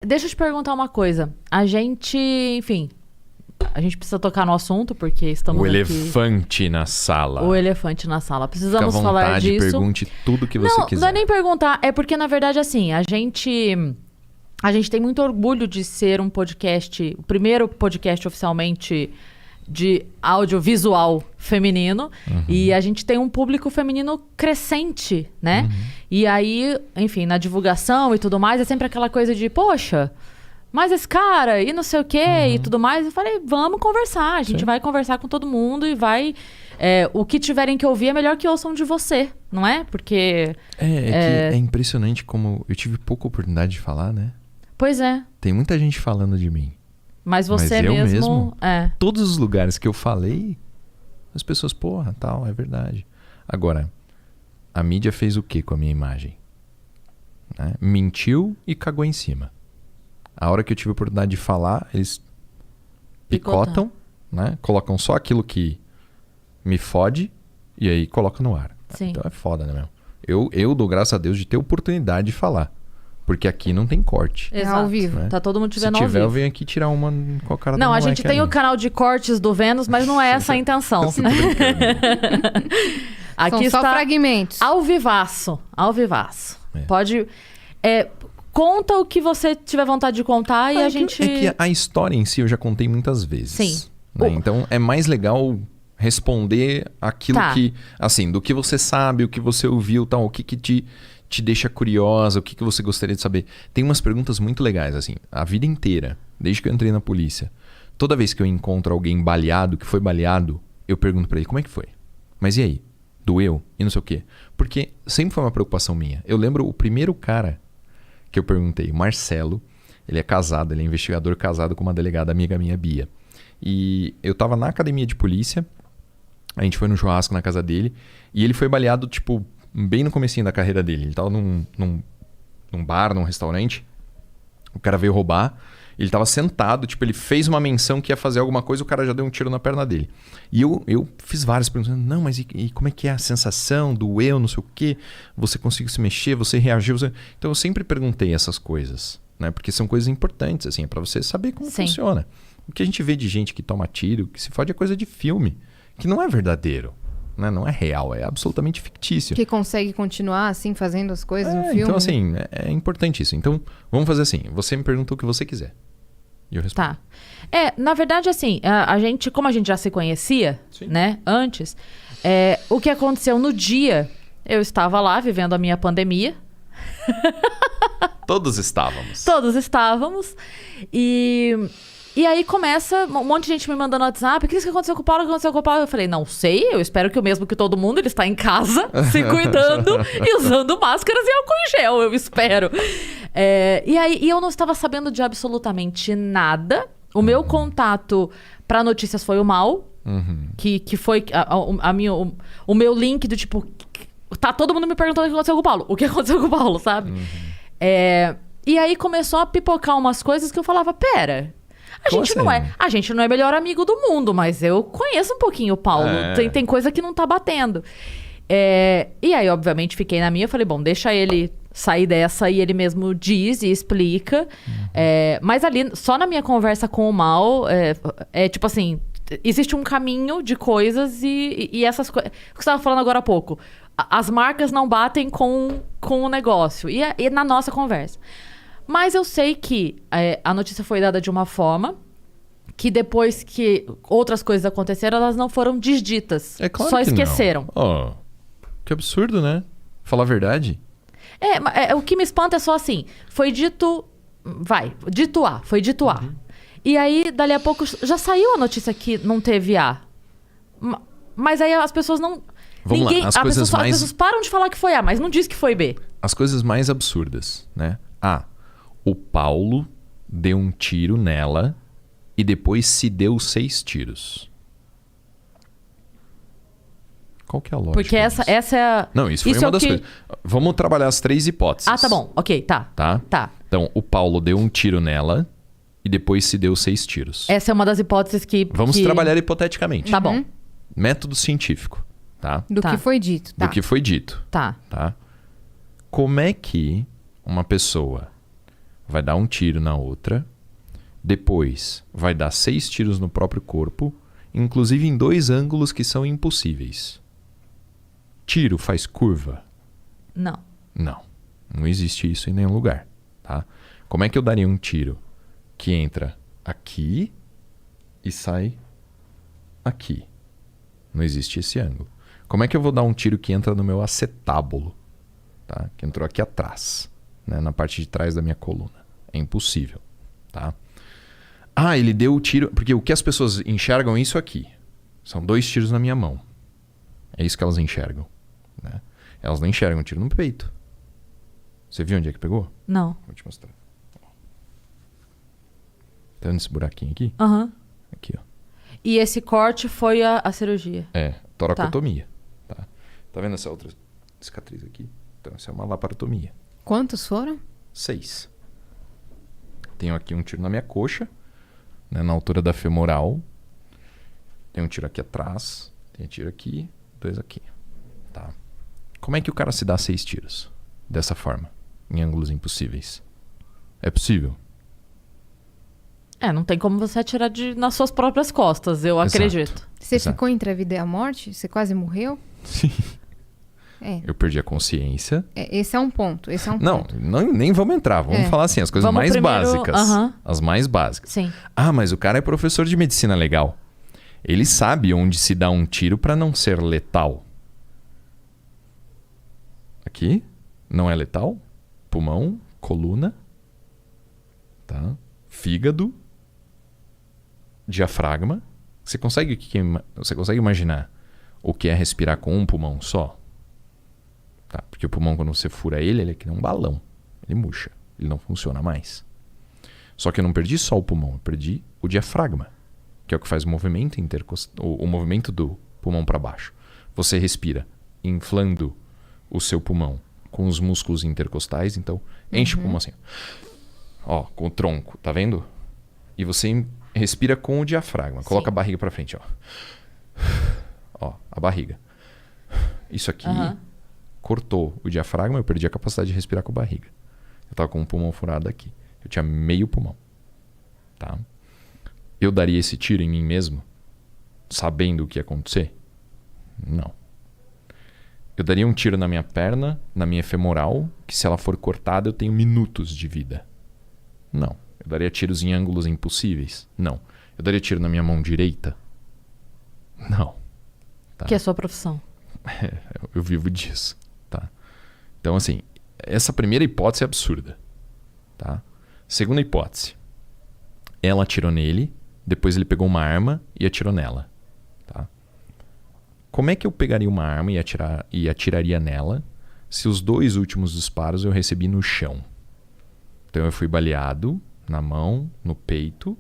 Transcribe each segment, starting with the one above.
deixa eu te perguntar uma coisa. A gente, enfim, a gente precisa tocar no assunto, porque estamos O aqui... elefante na sala. O elefante na sala. Precisamos Fica à falar vontade, disso. pergunte tudo que você quiser. Não é nem perguntar. É porque, na verdade, assim, a gente tem muito orgulho de ser um podcast, o primeiro podcast oficialmente de audiovisual feminino. E a gente tem um público feminino crescente, né? E aí, enfim, na divulgação e tudo mais, é sempre aquela coisa de, poxa, mas esse cara e não sei o quê e tudo mais. Eu falei, vamos conversar. A gente vai conversar com todo mundo e vai... o que tiverem que ouvir é melhor que ouçam de você, não é? Porque... Que é impressionante como eu tive pouca oportunidade de falar, né? Pois é. Tem muita gente falando de mim. Mas você eu mesmo... Todos os lugares que eu falei, as pessoas, porra, tal, é verdade. Agora, a mídia fez o que com a minha imagem? Né? Mentiu e cagou em cima. A hora que eu tive a oportunidade de falar, eles picotam, né? Colocam só aquilo que me fode e aí colocam no ar. Sim. Então é foda, né, meu? Eu dou graças a Deus de ter oportunidade de falar. Porque aqui não tem corte. Exato. Ao vivo. Né? Tá todo mundo te Se vendo ao tiver, vivo. eu venho aqui tirar uma com a cara Não, do a gente tem o ali. canal de cortes do Vênus, mas não é essa a intenção. Eu tô brincando. Aqui São só está fragmentos. ao vivaço. Ao vivaço. É. Pode... conta o que você tiver vontade de contar e a gente... É que a história em si eu já contei muitas vezes. Sim. Né? Então é mais legal responder aquilo Tá. que... Assim, do que você sabe, o que você ouviu, tal, o que te deixa curiosa, o que você gostaria de saber. Tem umas perguntas muito legais, assim. A vida inteira, desde que eu entrei na polícia, toda vez que eu encontro alguém baleado, que foi baleado, eu pergunto pra ele, como é que foi? Mas e aí? Doeu? E não sei o quê. Porque sempre foi uma preocupação minha. Eu lembro o primeiro cara que eu perguntei, Marcelo, ele é casado, ele é investigador casado com uma delegada amiga minha, Bia. E eu tava na academia de polícia, a gente foi no churrasco na casa dele, e ele foi baleado, tipo, bem no comecinho da carreira dele. Ele tava num bar, num restaurante, o cara veio roubar, ele tava sentado, tipo, ele fez uma menção que ia fazer alguma coisa, o cara já deu um tiro na perna dele. E eu fiz várias perguntas, não, mas e como é que é a sensação, doeu, não sei o quê, você conseguiu se mexer, você reagiu, Então eu sempre perguntei essas coisas, né? Porque são coisas importantes, assim, pra você saber como Sim. funciona. O que a gente vê de gente que toma tiro, que se fode é coisa de filme, que não é verdadeiro, né? Não é real, é absolutamente fictício. Que consegue continuar assim, fazendo as coisas no filme. Então, assim, é importante isso. Então, vamos fazer assim, você me pergunta o que você quiser. E eu respondo. Tá. Na verdade, assim, a gente, como a gente já se conhecia, Sim. né, antes, o que aconteceu no dia, eu estava lá vivendo a minha pandemia. Todos estávamos. Todos estávamos. E aí começa um monte de gente me mandando no WhatsApp. O que aconteceu com o Paulo? O que aconteceu com o Paulo? Eu falei, não sei. Eu espero que o mesmo que todo mundo. Ele está em casa, se cuidando e usando máscaras e álcool em gel. Eu espero. E eu não estava sabendo de absolutamente nada. O meu contato para notícias foi o Mal. Que foi o meu link do tipo... Tá todo mundo me perguntando o que aconteceu com o Paulo. O que aconteceu com o Paulo, sabe? E aí começou a pipocar umas coisas que eu falava, pera... A gente não é melhor amigo do mundo, mas eu conheço um pouquinho o Paulo. Tem coisa que não tá batendo. E aí, obviamente, fiquei na minha. Falei, bom, deixa ele sair dessa e ele mesmo diz e explica. Mas ali, só na minha conversa com o Mal, tipo assim, existe um caminho de coisas e essas coisas... O que você estava falando agora há pouco. As marcas não batem com o negócio. E na nossa conversa. Mas eu sei que a notícia foi dada de uma forma que depois que outras coisas aconteceram, elas não foram desditas. É claro só que esqueceram. Não. Que absurdo, né? Falar a verdade. O que me espanta é só assim, foi dito... dito A, foi dito A. E aí, dali a pouco, já saiu a notícia que não teve A. Mas aí as pessoas não... Vamos lá, as pessoas param de falar que foi A, mas não diz que foi B. As coisas mais absurdas, né? O Paulo deu um tiro nela e depois se deu 6 tiros. Qual que é a lógica Porque essa é a... Não, isso foi uma das coisas. Vamos trabalhar as 3 hipóteses. Tá bom. Ok, tá. Tá? Então, o Paulo deu um tiro nela e depois se deu 6 tiros. Essa é uma das hipóteses que... Vamos trabalhar hipoteticamente. Tá bom. Método científico, tá? Do que foi dito. Do que foi dito. Tá. Como é que uma pessoa vai dar um tiro na outra, depois vai dar 6 tiros no próprio corpo, inclusive em 2 ângulos que são impossíveis. Tiro faz curva? Não. Não existe isso em nenhum lugar, tá? Como é que eu daria um tiro que entra aqui e sai aqui? Não existe esse ângulo. Como é que eu vou dar um tiro que entra no meu acetábulo, tá? Que entrou aqui atrás, né? Na parte de trás da minha coluna. É impossível, tá? Ah, ele deu o tiro... Porque o que as pessoas enxergam é isso aqui. São 2 tiros na minha mão. É isso que elas enxergam, né? Elas não enxergam um tiro no peito. Você viu onde é que pegou? Não. Vou te mostrar. Tá vendo esse buraquinho aqui? Aham. Aqui, ó. E esse corte foi a cirurgia? É, toracotomia. Tá vendo essa outra cicatriz aqui? Então, essa é uma laparotomia. Quantos foram? 6. Tenho aqui um tiro na minha coxa, né, na altura da femoral. Tem um tiro aqui atrás. Tem um tiro aqui, 2 aqui. Tá. Como é que o cara se dá 6 tiros? Dessa forma, em ângulos impossíveis. É possível? Não tem como você atirar nas suas próprias costas, eu acredito. Você Exato. ficou entre a vida e a morte? Você quase morreu? Sim. É. Eu perdi a consciência. Esse é um ponto. Não, nem vamos entrar. Vamos falar assim, as coisas Vamos mais primeiro- básicas. Aham. As mais básicas. Sim. Ah, mas o cara é professor de medicina legal. Ele sabe onde se dá um tiro para não ser letal. Aqui, não é letal. Pulmão, coluna, tá? Fígado, diafragma. Você consegue imaginar o que é respirar com um pulmão só? Tá? Porque o pulmão, quando você fura ele é que nem um balão. Ele murcha. Ele não funciona mais. Só que eu não perdi só o pulmão, eu perdi o diafragma, que é o que faz o movimento o movimento do pulmão para baixo. Você respira inflando o seu pulmão com os músculos intercostais, então enche o pulmão assim. Ó, com o tronco, tá vendo? E você respira com o diafragma. Coloca a barriga para frente, ó. Ó, a barriga. Isso aqui cortou o diafragma, eu perdi a capacidade de respirar com a barriga. Eu tava com o pulmão furado aqui. Eu tinha meio pulmão. Tá? Eu daria esse tiro em mim mesmo, sabendo o que ia acontecer? Não. Eu daria um tiro na minha perna, na minha femoral, que se ela for cortada eu tenho minutos de vida. Não. Eu daria tiros em ângulos impossíveis? Não. Eu daria tiro na minha mão direita? Não. Tá? Que é a sua profissão. Eu vivo disso. Tá? Então, assim, essa primeira hipótese é absurda. Tá? Segunda hipótese. Ela atirou nele, depois ele pegou uma arma e atirou nela. Tá? Como é que eu pegaria uma arma e atiraria nela se os 2 últimos disparos eu recebi no chão? Então eu fui baleado na mão, no peito,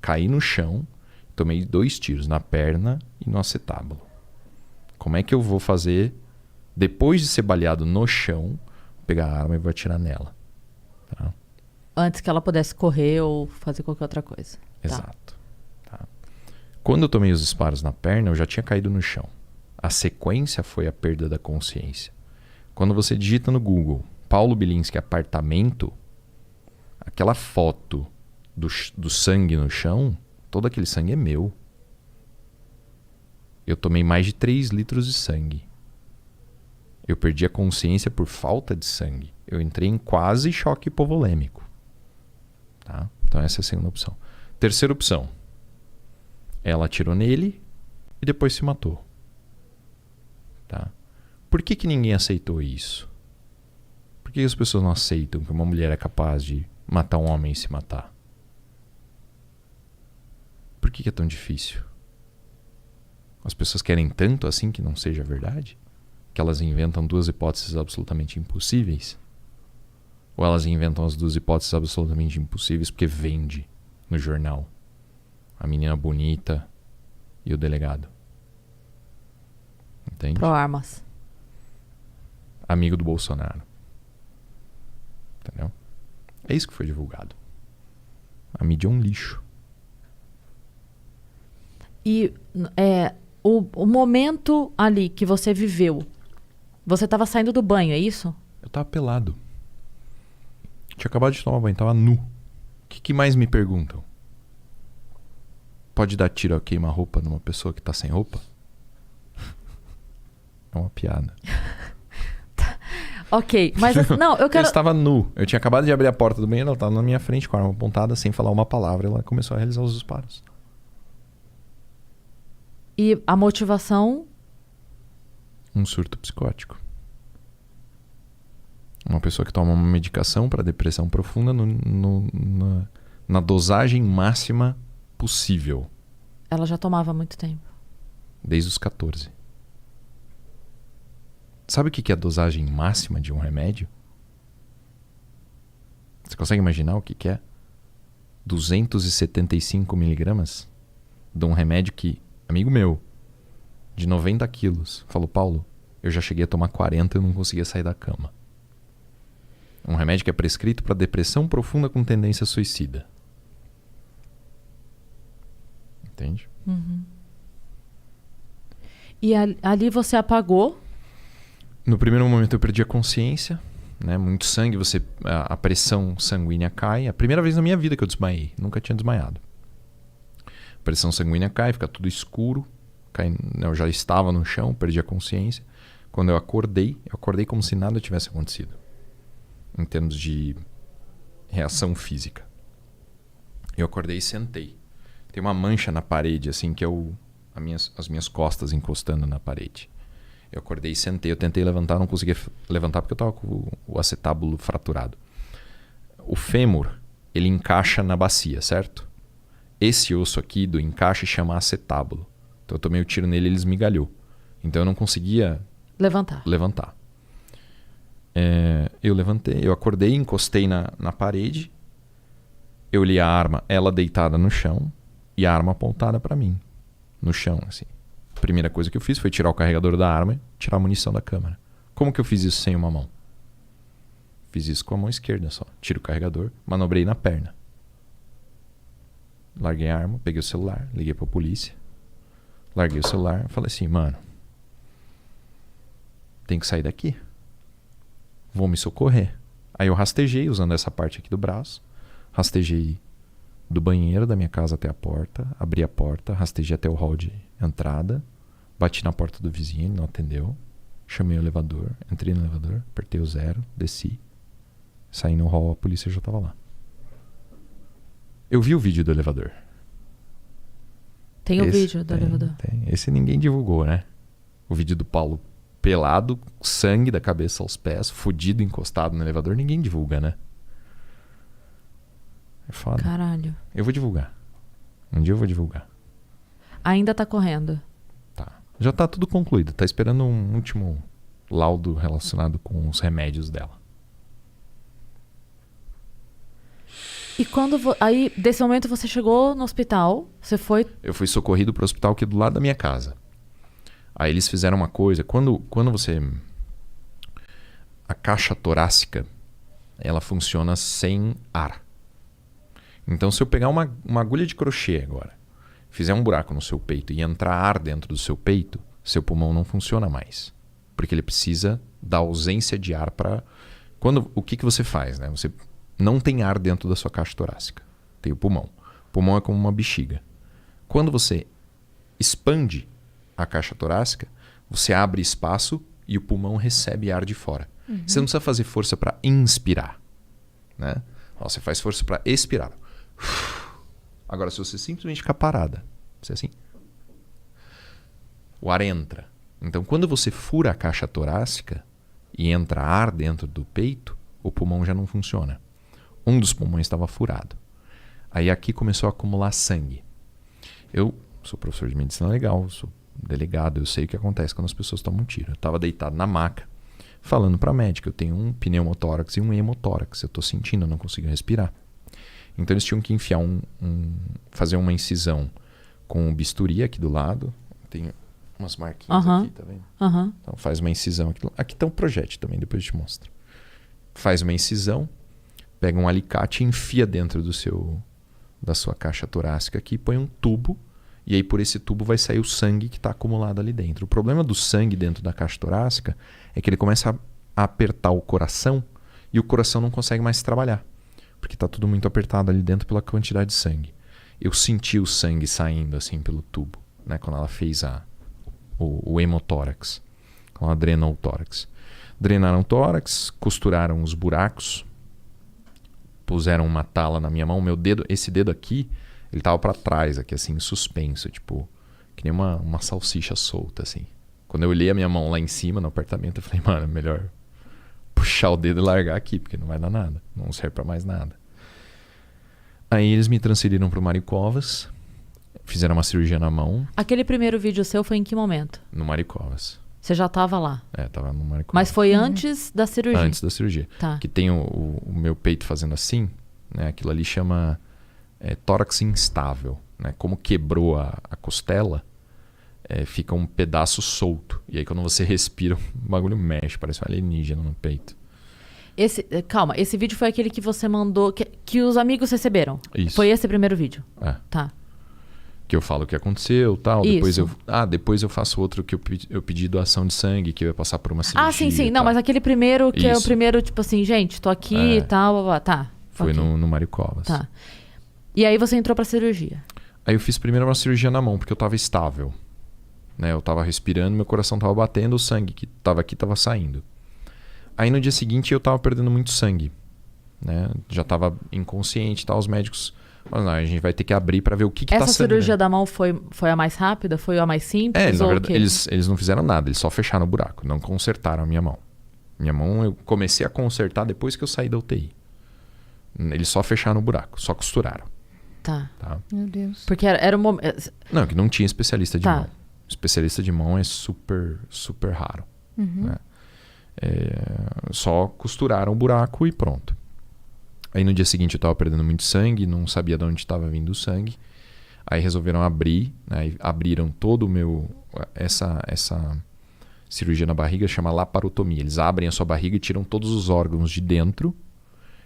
caí no chão, tomei 2 tiros na perna e no acetábulo. Como é que eu vou fazer, depois de ser baleado no chão, pegar a arma e vou atirar nela? Tá? Antes que ela pudesse correr ou fazer qualquer outra coisa. Exato. Tá. Quando eu tomei os disparos na perna, eu já tinha caído no chão. A sequência foi a perda da consciência. Quando você digita no Google Paulo Bilinski apartamento, aquela foto do sangue no chão, todo aquele sangue é meu. Eu tomei mais de 3 litros de sangue. Eu perdi a consciência por falta de sangue. Eu entrei em quase choque hipovolêmico. Tá? Então essa é a segunda opção. Terceira opção. Ela atirou nele e depois se matou. Tá? Por que ninguém aceitou isso? Por que as pessoas não aceitam que uma mulher é capaz de matar um homem e se matar? Por que é tão difícil? As pessoas querem tanto assim que não seja verdade? Que elas inventam 2 hipóteses absolutamente impossíveis? Ou elas inventam as 2 hipóteses absolutamente impossíveis porque vende no jornal a menina bonita e o delegado? Entende? Pro armas. Amigo do Bolsonaro. Entendeu? É isso que foi divulgado. A mídia é um lixo. E o momento ali que você viveu, você estava saindo do banho, é isso? Eu tava pelado. Tinha acabado de tomar banho, tava nu. O que mais me perguntam? Pode dar tiro a queima-roupa numa pessoa que tá sem roupa? É uma piada. Ok, mas não, eu quero... Eu estava nu. Eu tinha acabado de abrir a porta do banheiro, ela estava na minha frente com a arma apontada, sem falar uma palavra. Ela começou a realizar os disparos. E a motivação? Um surto psicótico. Uma pessoa que toma uma medicação para depressão profunda na dosagem máxima possível. Ela já tomava há muito tempo. Desde os 14. Sabe o que é a dosagem máxima de um remédio? Você consegue imaginar o que é? 275 miligramas de um remédio que, amigo meu, de 90 quilos, falou, Paulo, eu já cheguei a tomar 40 e eu não conseguia sair da cama. Um remédio que é prescrito para depressão profunda com tendência suicida. Entende? Uhum. E ali você apagou? No primeiro momento eu perdi a consciência, né? Muito sangue, a pressão sanguínea cai. É a primeira vez na minha vida que eu desmaiei, nunca tinha desmaiado. A pressão sanguínea cai, fica tudo escuro. Eu já estava no chão, perdi a consciência. Quando eu acordei como se nada tivesse acontecido. Em termos de reação física. Eu acordei e sentei. Tem uma mancha na parede, assim, que é as minhas costas encostando na parede. Eu acordei e sentei. Eu tentei levantar, não conseguia levantar porque eu estava com o acetábulo fraturado. O fêmur, ele encaixa na bacia, certo? Esse osso aqui do encaixe chama acetábulo. Então eu tomei o tiro nele e ele esmigalhou. Então eu não conseguia levantar. Eu levantei, eu acordei, encostei na parede. Eu li a arma, ela deitada no chão e a arma apontada para mim. No chão, assim. A primeira coisa que eu fiz foi tirar o carregador da arma e tirar a munição da câmera. Como que eu fiz isso sem uma mão? Fiz isso com a mão esquerda só. Tiro o carregador, manobrei na perna. Larguei a arma, peguei o celular, liguei pra polícia. Larguei o celular, falei assim, mano, tem que sair daqui. Vou me socorrer. Aí eu rastejei usando essa parte aqui do braço. Rastejei do banheiro da minha casa até a porta, abri a porta, rastejei até o hall de entrada, bati na porta do vizinho, ele não atendeu, chamei o elevador, entrei no elevador, apertei o 0, desci, saí no hall, a polícia já estava lá. Eu vi o vídeo do elevador. Tem o vídeo do elevador. Tem. Esse ninguém divulgou, né? O vídeo do Paulo pelado, sangue da cabeça aos pés, fudido, encostado no elevador, ninguém divulga, né? É foda. Caralho. Eu vou divulgar. Um dia eu vou divulgar. Ainda tá correndo? Tá. Já tá tudo concluído. Tá esperando um último laudo relacionado com os remédios dela. E quando... Aí, desse momento, você chegou no hospital, você foi... Eu fui socorrido pro hospital aqui do lado da minha casa. Aí eles fizeram uma coisa. Quando você... A caixa torácica, ela funciona sem ar. Então, se eu pegar uma agulha de crochê agora, fizer um buraco no seu peito e entrar ar dentro do seu peito, seu pulmão não funciona mais. Porque ele precisa da ausência de ar para... O que você faz, né? Você não tem ar dentro da sua caixa torácica. Tem o pulmão. O pulmão é como uma bexiga. Quando você expande a caixa torácica, você abre espaço e o pulmão recebe ar de fora. Uhum. Você não precisa fazer força para inspirar, né? Você faz força para expirar. Agora, se você simplesmente ficar parada, você assim, o ar entra. Então, quando você fura a caixa torácica e entra ar dentro do peito, o pulmão já não funciona. Um dos pulmões estava furado. Aí aqui começou a acumular sangue. Eu sou professor de medicina legal, sou delegado, eu sei o que acontece quando as pessoas tomam tiro. Eu estava deitado na maca, falando para a médica, eu tenho um pneumotórax e um hemotórax, eu estou sentindo, eu não consigo respirar. Então eles tinham que enfiar fazer uma incisão com um bisturi aqui do lado. Tem umas marquinhas aqui, tá vendo? Então faz uma incisão aqui. Aqui tá um projétil também, depois eu te mostro. Faz uma incisão, pega um alicate e enfia dentro da sua caixa torácica aqui, põe um tubo, e aí por esse tubo vai sair o sangue que está acumulado ali dentro. O problema do sangue dentro da caixa torácica é que ele começa a apertar o coração e o coração não consegue mais trabalhar, porque tá tudo muito apertado ali dentro pela quantidade de sangue. Eu senti o sangue saindo assim pelo tubo, né? Quando ela fez o hemotórax, quando ela drenou o tórax. Drenaram o tórax, costuraram os buracos, puseram uma tala na minha mão. Meu dedo, esse dedo aqui, ele tava para trás, aqui assim, suspenso, tipo, que nem uma salsicha solta, assim. Quando eu olhei a minha mão lá em cima no apartamento, eu falei, mano, é melhor puxar o dedo e largar aqui, porque não vai dar nada, não serve para mais nada. Aí eles me transferiram pro Mário Covas, fizeram uma cirurgia na mão. Aquele primeiro vídeo seu foi em que momento? No Mário Covas. Você já tava lá? Tava no Mário Covas. Mas foi antes da cirurgia? Antes da cirurgia. Tá. Que tem o meu peito fazendo assim, né? Aquilo ali chama tórax instável, né? Como quebrou a costela, fica um pedaço solto. E aí quando você respira, o bagulho mexe, parece um alienígena no peito. Calma, esse vídeo foi aquele que você mandou, que os amigos receberam? Isso. Foi esse primeiro vídeo? Tá. Que eu falo o que aconteceu, tal. Isso. Depois eu faço outro que eu pedi doação de sangue, que eu ia passar por uma cirurgia. Sim. Não, mas aquele primeiro, que é o primeiro, tipo assim, gente, tô aqui e tal, blá, blá. Tá. Foi okay. no Mário Covas. Tá. E aí você entrou pra cirurgia? Aí eu fiz primeiro uma cirurgia na mão, porque eu tava estável. Né? Eu tava respirando, meu coração tava batendo, o sangue que tava aqui tava saindo. Aí no dia seguinte eu tava perdendo muito sangue. Né? Já tava inconsciente e tal, os médicos... Mas não, a gente vai ter que abrir pra ver o que tá sangrando. Essa cirurgia da mão foi a mais rápida? Foi a mais simples? Na verdade, eles não fizeram nada, eles só fecharam o buraco, não consertaram a minha mão. Minha mão eu comecei a consertar depois que eu saí da UTI. Eles só fecharam o buraco, só costuraram. Tá. Meu Deus. Porque era um momento... Não, que não tinha especialista de Tá. mão. Especialista de mão é super, super raro. Né? Só costuraram o buraco e pronto. Aí no dia seguinte eu tava perdendo muito sangue, não sabia de onde estava vindo o sangue. Aí resolveram abrir, né? Abriram todo o meu... Essa cirurgia na barriga chama laparotomia. Eles abrem a sua barriga e tiram todos os órgãos de dentro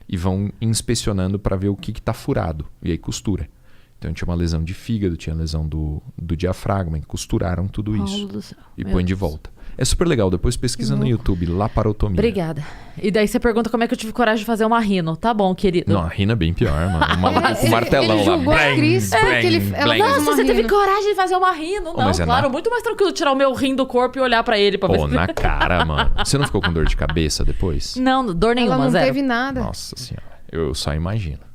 e vão inspecionando para ver o que tá furado. E aí costura. Então tinha uma lesão de fígado, tinha lesão do diafragma, e costuraram tudo isso. Do céu. E Meu põe de Deus. volta. É super legal, depois pesquisa no YouTube, laparotomia. Obrigada. E daí você pergunta como é que eu tive coragem de fazer uma rino. Tá bom, querido. Não, a rina é bem pior, mano. O maluco com o martelão ele lá. julgou a Bang, Cris bang, porque ela bang. fez Nossa, uma você teve rino. coragem de fazer uma rino. Não, mas claro, muito mais tranquilo tirar o meu rim do corpo e olhar pra ele pra Pô, ver. na cara, mano. Você não ficou com dor de cabeça depois? Não, dor nenhuma, Ela não zero. teve nada. Nossa senhora, eu só imagino.